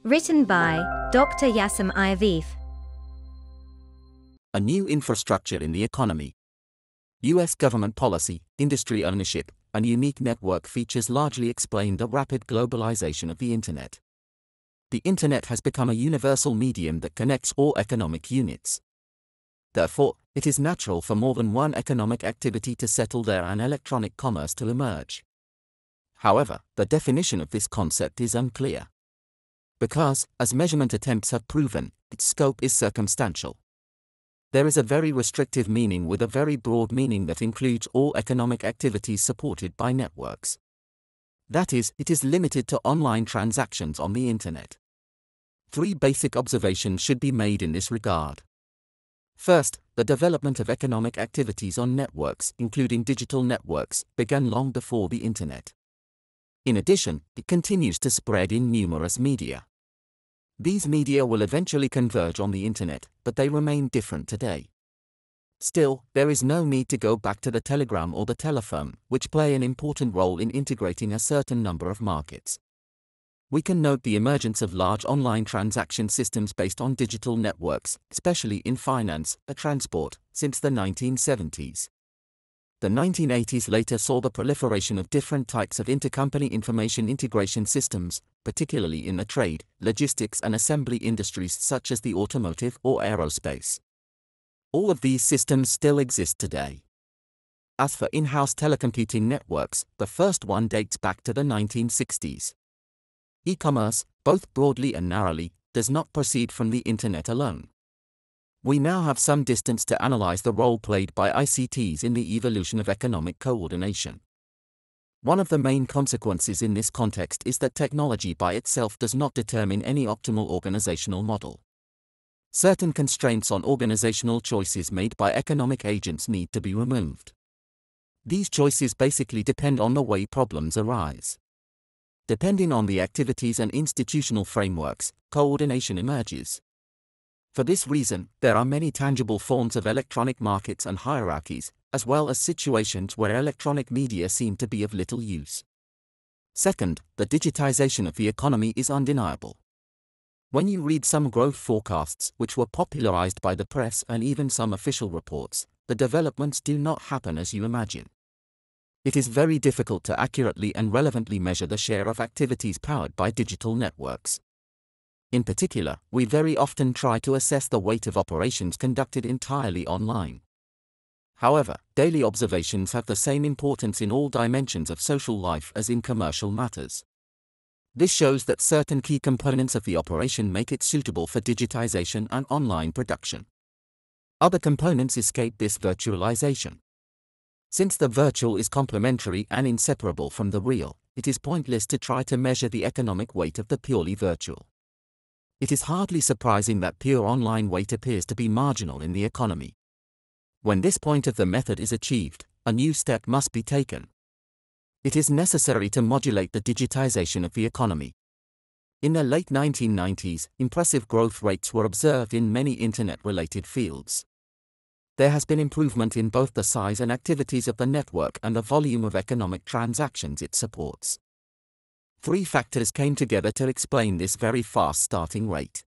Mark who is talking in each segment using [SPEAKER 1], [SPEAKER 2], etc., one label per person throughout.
[SPEAKER 1] Written by Dr.Yaşam Ayavefe.
[SPEAKER 2] A new infrastructure in the economy. U.S. government policy, industry ownership, and unique network features largely explain the rapid globalization of the Internet. The Internet has become a universal medium that connects all economic units. Therefore, it is natural for more than one economic activity to settle there and electronic commerce to emerge. However, the definition of this concept is unclear. Because, as measurement attempts have proven, its scope is circumstantial. There is a very restrictive meaning with a very broad meaning that includes all economic activities supported by networks. That is, it is limited to online transactions on the Internet. Three basic observations should be made in this regard. First, the development of economic activities on networks, including digital networks, began long before the Internet. In addition, it continues to spread in numerous media. These media will eventually converge on the Internet, but they remain different today. Still, there is no need to go back to the telegram or the telephone, which play an important role in integrating a certain number of markets. We can note the emergence of large online transaction systems based on digital networks, especially in finance and transport, since the 1970s. The 1980s later saw the proliferation of different types of intercompany information integration systems, particularly in the trade, logistics and assembly industries such as the automotive or aerospace. All of these systems still exist today. As for in-house telecommuting networks, the first one dates back to the 1960s. E-commerce, both broadly and narrowly, does not proceed from the Internet alone. We now have some distance to analyze the role played by ICTs in the evolution of economic coordination. One of the main consequences in this context is that technology by itself does not determine any optimal organizational model. Certain constraints on organizational choices made by economic agents need to be removed. These choices basically depend on the way problems arise. Depending on the activities and institutional frameworks, coordination emerges. For this reason, there are many tangible forms of electronic markets and hierarchies, as well as situations where electronic media seem to be of little use. Second, the digitization of the economy is undeniable. When you read some growth forecasts which were popularized by the press and even some official reports, the developments do not happen as you imagine. It is very difficult to accurately and relevantly measure the share of activities powered by digital networks. In particular, we very often try to assess the weight of operations conducted entirely online. However, daily observations have the same importance in all dimensions of social life as in commercial matters. This shows that certain key components of the operation make it suitable for digitization and online production. Other components escape this virtualization. Since the virtual is complementary and inseparable from the real, it is pointless to try to measure the economic weight of the purely virtual. It is hardly surprising that pure online weight appears to be marginal in the economy. When this point of the method is achieved, a new step must be taken. It is necessary to modulate the digitization of the economy. In the late 1990s, impressive growth rates were observed in many Internet-related fields. There has been improvement in both the size and activities of the network and the volume of economic transactions it supports. Three factors came together to explain this very fast starting rate.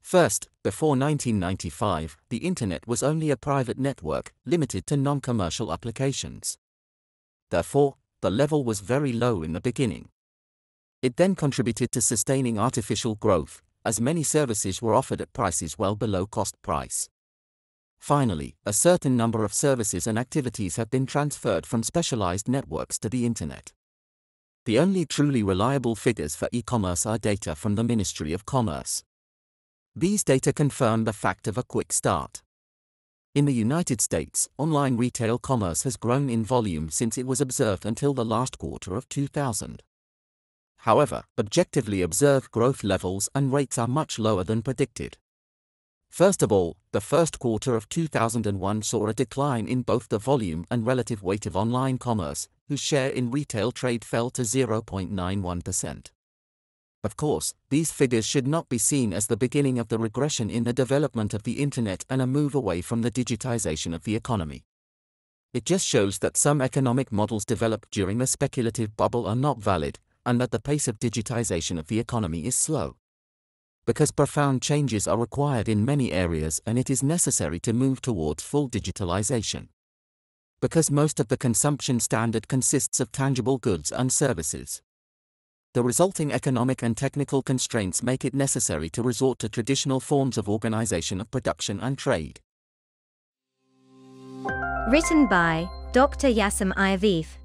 [SPEAKER 2] First, before 1995, the Internet was only a private network, limited to non-commercial applications. Therefore, the level was very low in the beginning. It then contributed to sustaining artificial growth, as many services were offered at prices well below cost price. Finally, a certain number of services and activities have been transferred from specialized networks to the Internet. The only truly reliable figures for e-commerce are data from the Ministry of Commerce. These data confirm the fact of a quick start. In the United States, online retail commerce has grown in volume since it was observed until the last quarter of 2000. However, objectively observed growth levels and rates are much lower than predicted. First of all, the first quarter of 2001 saw a decline in both the volume and relative weight of online commerce, whose share in retail trade fell to 0.91%. Of course, these figures should not be seen as the beginning of the regression in the development of the Internet and a move away from the digitization of the economy. It just shows that some economic models developed during the speculative bubble are not valid, and that the pace of digitization of the economy is slow. Because profound changes are required in many areas and it is necessary to move towards full digitalization. Because most of the consumption standard consists of tangible goods and services. The resulting economic and technical constraints make it necessary to resort to traditional forms of organization of production and trade.
[SPEAKER 1] Written by Dr. Yaşam Ayavefe.